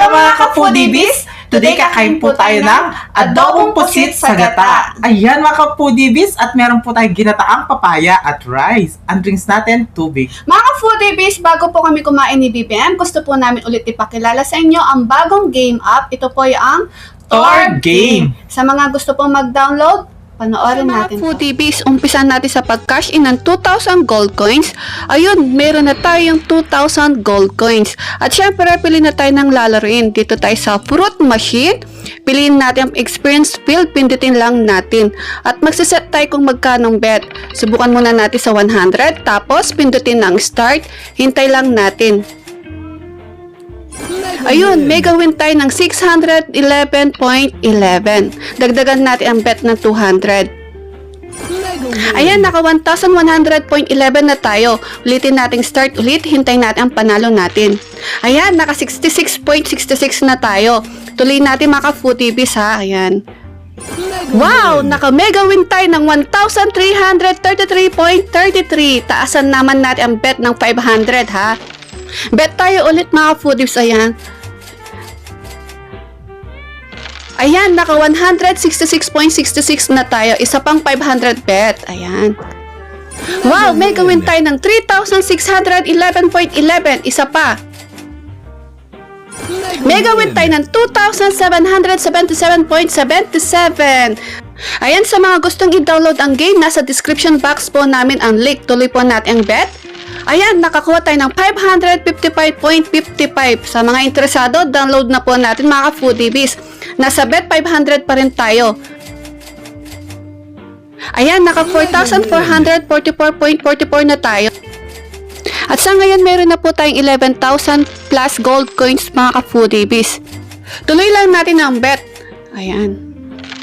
Hello mga ka-foodiebis! Today kakain po tayo ng adobong pusit sa gata. Ayan mga ka-foodiebis, at meron po tayong ginataang papaya at rice. Ang drinks natin, tubig. Mga ka-foodiebis, bago po kami kumain ni BBM, gusto po namin ulit ipakilala sa inyo ang bagong game app. Ito po yung Tor Game. Sa mga gusto pong mag-download, panoorin natin. Mga foodiebis, umpisan natin sa pag-cash in ng 2,000 gold coins. Ayun, meron na tayong 2,000 gold coins. At syempre, pili na tayo ng lalaroin. Dito tayo sa fruit machine. Piliin natin ang experience field, pindutin lang natin. At magsiset tayo kung magkanong bet. Subukan muna natin sa 100, tapos pindutin ng start. Hintay lang natin. Ayun, mega win tayo ng 611.11. Dagdagan natin ang bet ng 200. Ayan, naka 1,100.11 na tayo. Ulitin natin start ulit, hintay natin ang panalo natin. Ayan, naka 66.66 na tayo. Tuloy natin mga ka-foodiebis ha, ayan. Wow! Naka mega win tayo ng 1,333.33. Taasan naman natin ang bet ng 500 ha. Bet tayo ulit mga foodies, ayan. Ayan, naka 166.66 na tayo. Isa pang 500 bet, ayan. Wow, mega win tayo ng 3,611.11. Isa pa. Mega win tayo ng 2,777.77. Ayan, sa mga gustong i-download ang game, nasa description box po namin ang link. Tuloy po natin ang bet. Ayan, nakakuha tayo ng 555.55. Sa mga interesado, download na po natin mga ka-foodiebis. Nasa bet 500 pa rin tayo. Ayan, naka 4,444.44 na tayo. At sa ngayon, meron na po tayong 11,000 plus gold coins mga ka-foodiebis. Tuloy lang natin ang bet. Ayan.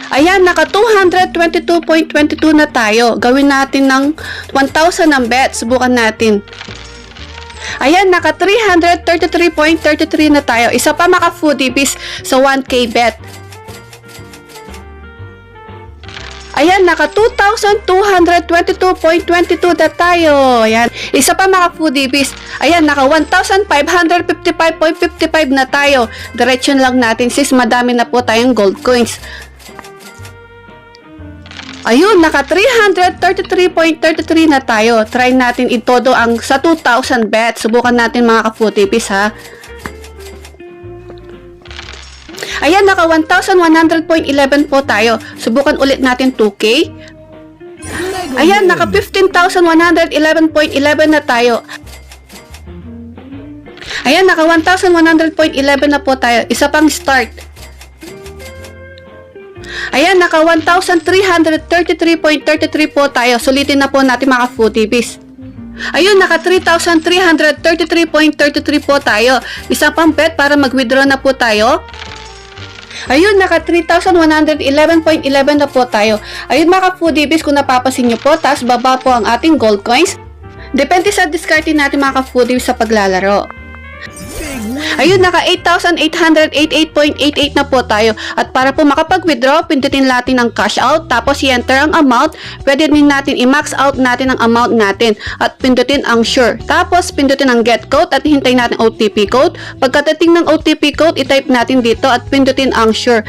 Ayan, naka 222.22 na tayo. Gawin natin ng 1,000 ang bet. Subukan natin. Ayan, naka 333.33 na tayo. Isa pa mga foodiebis sa 1K bet. Ayan, naka 2,222.22 na tayo. Ayan. Isa pa mga foodiebis. Ayan, naka 1,555.55 na tayo. Diretso lang natin sis, madami na po tayong gold coins. Ayun, naka 333.33 na tayo. Try natin itodo ang sa 2,000 bet. Subukan natin mga ka-foodiebis ha. Ayan, naka 1,100.11 po tayo. Subukan ulit natin 2K. Ayan, naka 15,111.11 na tayo. Ayan, naka 1,100.11 na po tayo. Isa pang start. Ayan, naka 1,333.33 po tayo. Sulitin na po natin mga foodiebis. Ayun, naka 3,333.33 po tayo. Isa pang bet para mag-withdraw na po tayo. Ayun, naka 3,111.11 na po tayo. Ayun mga foodiebis, kung napapasin nyo po, taas baba po ang ating gold coins. Depende sa discarte natin mga foodiebis sa paglalaro. Ayun, naka 8,888.88 na po tayo. At para po makapag-withdraw, pindutin natin ang cash out, tapos i-enter ang amount. Pwede din natin i-max out natin ang amount natin at pindutin ang sure. Tapos pindutin ang get code at hintayin natin OTP code. Pagkatating ng OTP code, i-type natin dito at pindutin ang sure.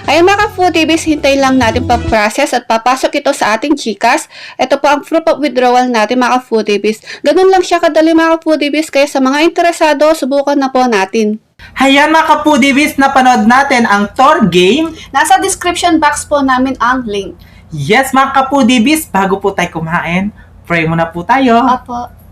Ayun mga ka-foodiebis, hintay lang natin pa-process at papasok ito sa ating GCash. Ito po ang proof of withdrawal natin mga ka-foodiebis. Ganun lang siya kadali mga ka-foodiebis, kaya sa mga interesado, subukan na po natin. Ayan mga ka-foodiebis, napanood natin ang Tor Game. Nasa description box po namin ang link. Yes mga ka-foodiebis, bago po tayo kumain, pray muna po tayo. Apo.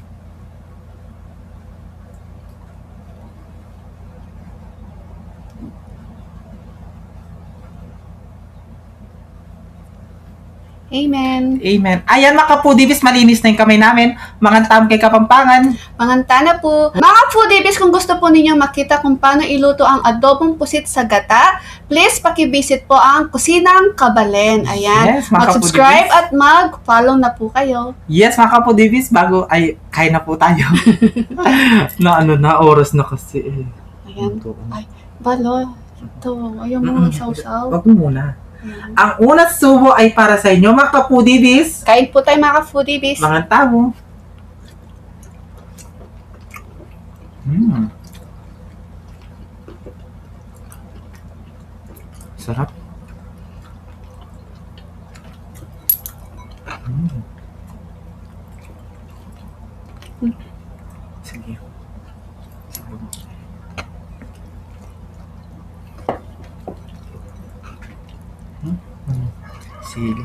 Amen. Amen. Ayan mga ka-foodiebis, malinis na yung kamay namin. Mangantam kay Kapampangan. Mangantana po. Mga foodiebis, kung gusto po ninyong makita kung paano iluto ang adobong pusit sa gata, please pakivisit po ang Kusinang Kabalen. Ayan. Yes, mga mag-subscribe ka-foodiebis. at mag-follow na po kayo. Yes mga ka-foodiebis, bago ay kain na po tayo. na oras na kasi. Ayan. Ay, balo. Ito. Ayaw mo isaw-saw. Wag mo muna. Ang unang subo ay para sa inyo mga ka-foodiebis. Kain po tayo mga ka-foodiebis. Mga tao. Sarap. Mm. Sige. Sili.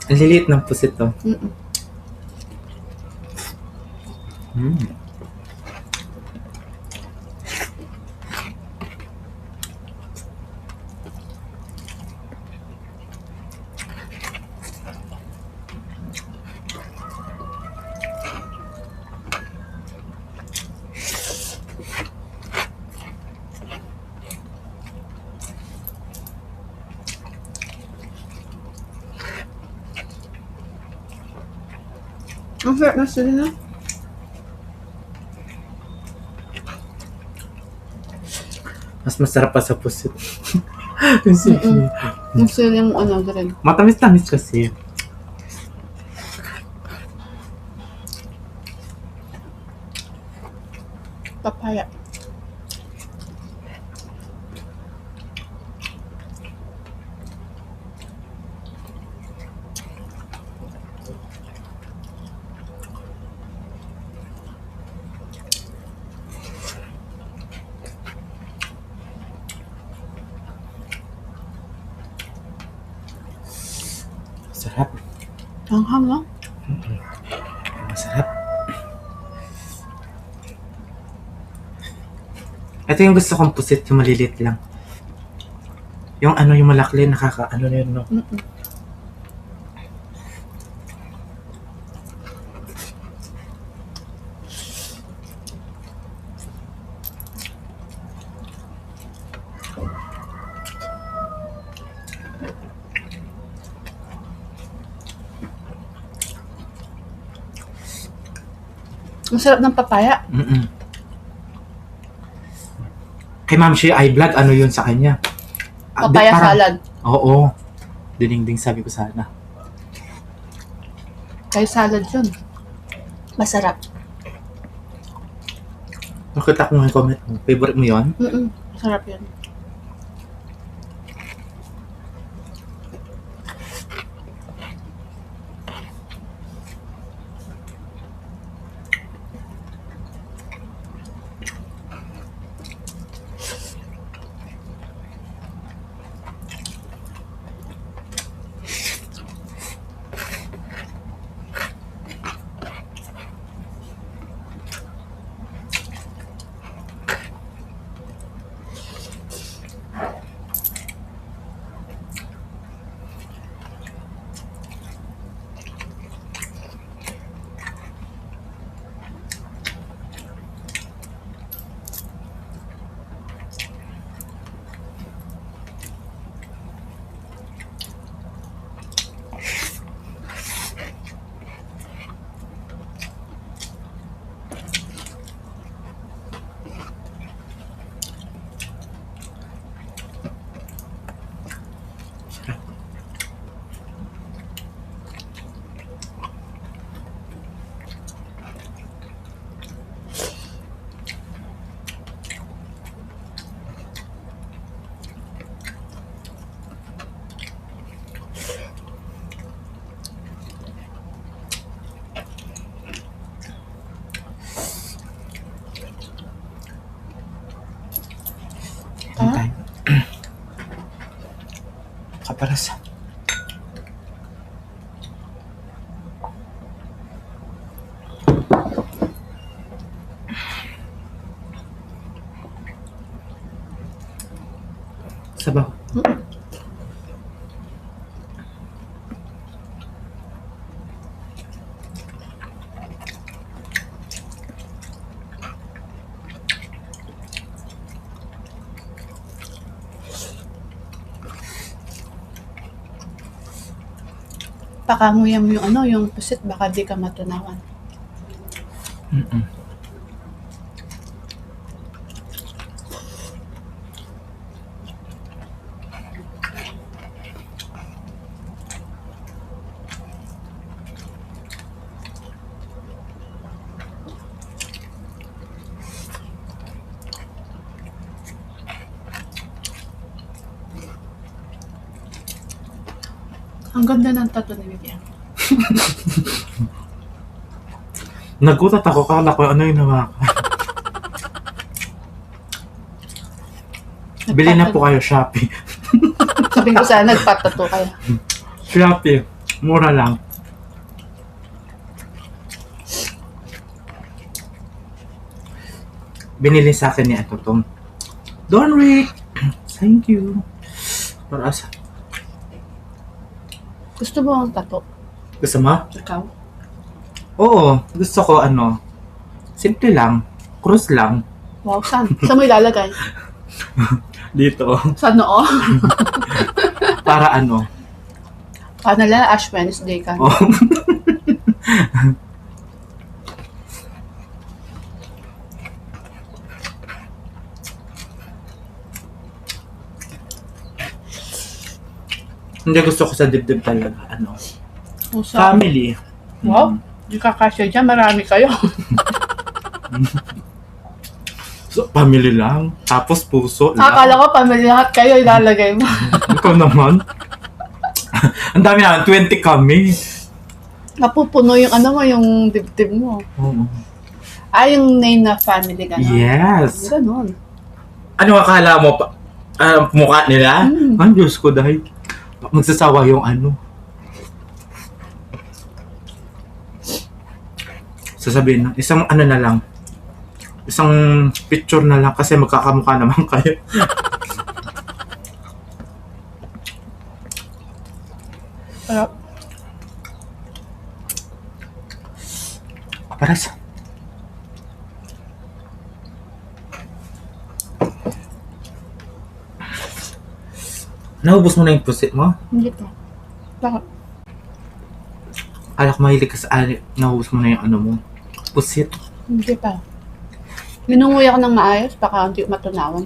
Ang liliit ng pusit to. Mm-mm. Mm. Ang sarap na sila na. Mas masarap pa sa pusit. Kasi, Yung sila yung ano rin. matamis-tamis kasi. Papaya. Sarap. Ang ham, no? Masarap. Ito yung gusto kong pusit, yung maliliit lang. Yung ano, yung malakli, nakaka-ano na yun, no? Mm-mm. Ang sarap ng papaya. Mm-mm. Kay Ma'am Shi, iBlog, ano yun sa kanya? Papaya Parang- salad. Oo. Dininding sabi ko sana. Kaya salad yun. Masarap. Nakita ko nga yung comment mo. Favorite mo yun? Mm-mm. Masarap yun. Ano tayo? Kaparas. Sabaw. Pakanguya mo yung ano, yung pusit, baka di ka matunawan. Mm-mm. Ang ganda ng tattoo ni Vivian. Nagutat ako, kala ko ano yung nawakan. Bili na po kayo, Shopee. Sabihin ko sana nagpatato kayo. Shopee, mura lang. Binili sa akin ni Ato Tom. Don Rick! Thank you. Para sa... Gusto mo ang tato? Gusto mo? Ikaw? Oo, gusto ko ano. Simple lang. Cross lang. Wow, saan? Saan mo ilalagay? Dito. Sa noo? Para ano. Paano lang? Ash Wednesday ka. Oh. Hindi, gusto ko sa dibdib talaga. Ano. Pusa. Family. Wow. Di ka kasya dyan. Marami kayo. So, family lang. Tapos puso lang. Akala ko pamilya lahat kayo ilalagay mo. Ikaw naman. Ang dami naman. 20 kami. Napupuno yung ano mo, yung dibdib mo. Oo. Yung name na family ka na. Yes. Ganon. Ano akala mo? Mukha nila? Mm. Ang Diyos ko dahil magsasawa yung ano. Sasabihin na, isang ano na lang. Isang picture na lang kasi magkakamukha naman kayo. Sarap. Para sa... Naubos mo na yung pusit mo? Hindi pa. Bakit? Alak mahilig ka sa naubos mo na yung ano mo. Pusit. Hindi pa. Minunguya ko ng maayos, baka hindi matunawan.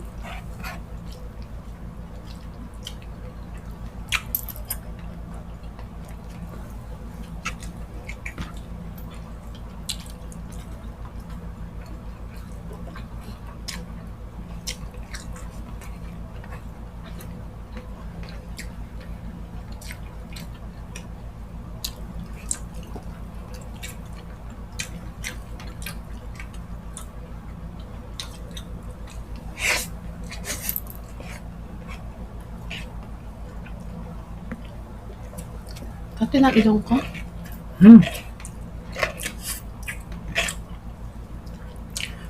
Pati ng ilong ko.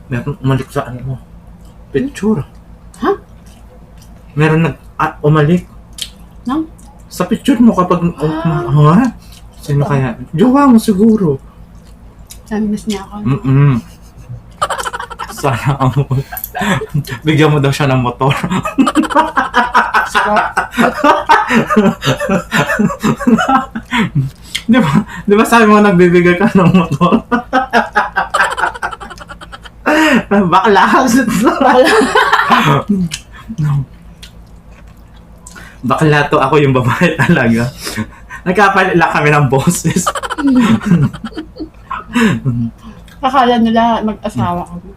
Meron umalik sa ano mo. Picture. Ha? Meron umalik. No? Sa picture mo kapag... Ha? Sino kaya? Jowa mo siguro. Nami-miss niya ako. Sana ang... Bigyan mo daw siya ng motor. Di ba sabi mo nagbibigay ka ng motor? Bakla ka. Bakla to, ako yung babae talaga. Nagkapalit lang kami ng boses. Akala nila mag-asawa kami.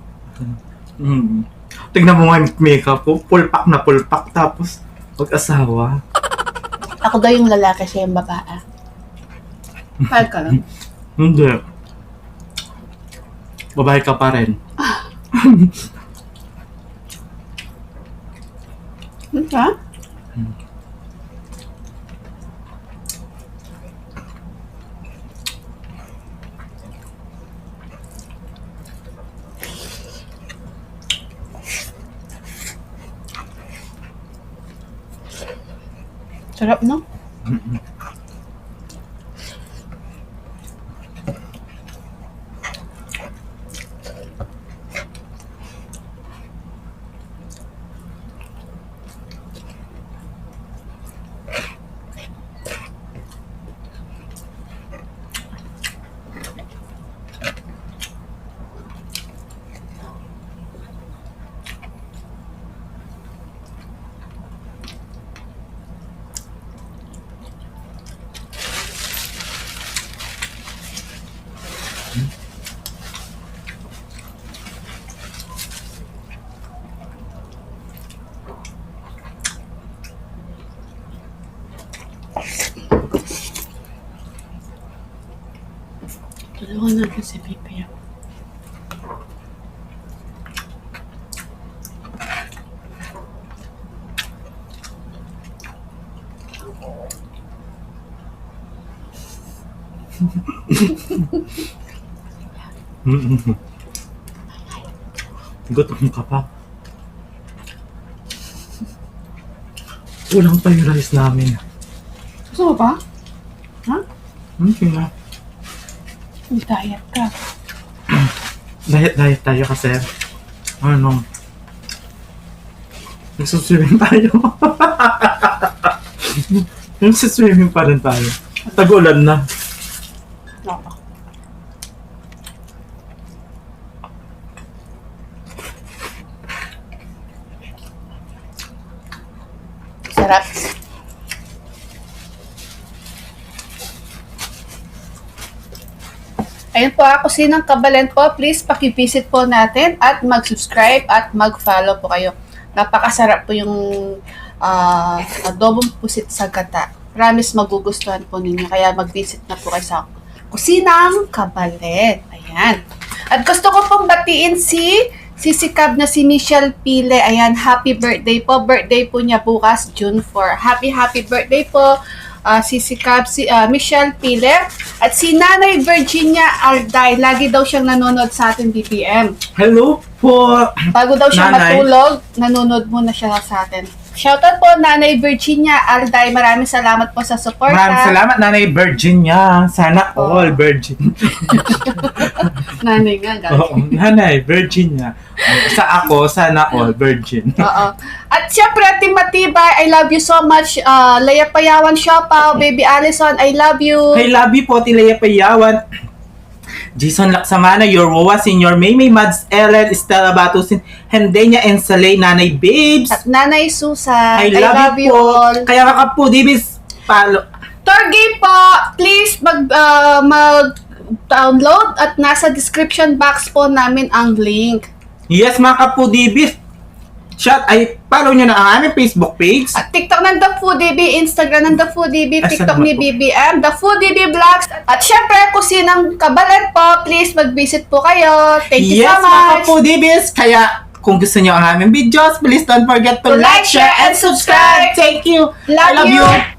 Tignan mo nga yung makeup ko, pulpak na pulpak, tapos mag-asawa. Ako daw yung lalaki, siya yung babae. Pahal ka lang. Hindi. Babae ka pa rin. Okay. Sarap, no? Tulungan natin si Pipi. Gutom ka pa. Kulang pa yung rice namin. Gusto mo ba? Ha? Hindi na. Diet ka. Diet tayo kasi. Ano? Nagsuswimming tayo. Nagsuswimming pa rin tayo. Tag-ulan na. Oo. Sarap. Ayun po, ako Sinang Kabalen po. Please paki-visit po natin at mag-subscribe at mag-follow po kayo. Napakasarap po yung adobong pusit sa gata. Promise magugustuhan po ninyo. Kaya mag-visit na po kayo sa Kusinang Kabalen. Ayan. At gusto ko pong batiin si sisikab na si Michelle Pile. Ayan, happy birthday po. Birthday po niya bukas, June 4. Happy birthday po. Sisikab, Michelle Pile. At si Nanay Virginia Alday. Lagi daw siyang nanonood sa ating BBM. Hello po. Bago daw siya Nanay. matulog, nanonood muna siya sa atin. Shoutout po, Nanay Virginia Alday. Maraming salamat po sa support. Maraming salamat, Nanay Virginia. Sana all virgin. Nanay nga, galing. Oo, Nanay Virginia. Sa ako, sana all virgin. Oo. At syempre, Team Matibay, I love you so much. Leia Payawan Siopaw, Baby Allison, I love you. I love you po, Tilea Payawan. Jason Laksamana, Yorwa, Senior Maymay, Mads Ellen, Estela Batusin, Hendenya Ensalay, Nanay Babes. At Nanay Susan, I love you po. all. Kaya kakapu, Dibis, follow. Torgay po, please mag-download at nasa description box po namin ang link. Yes, mga kapu, Dibis. Follow nyo na ang aming Facebook page. At TikTok ng The Foodie, Instagram ng The Foodie, TikTok saan ni naman po? BBM, The Foodie Vlogs. At syempre, Kusinang Kabalen po, please mag-visit po kayo. Thank you so Yes, mga much. kapu, Dibis. Kaya kung gusto nyo ang aming videos, please don't forget to like, share, and subscribe. Thank you. Love you.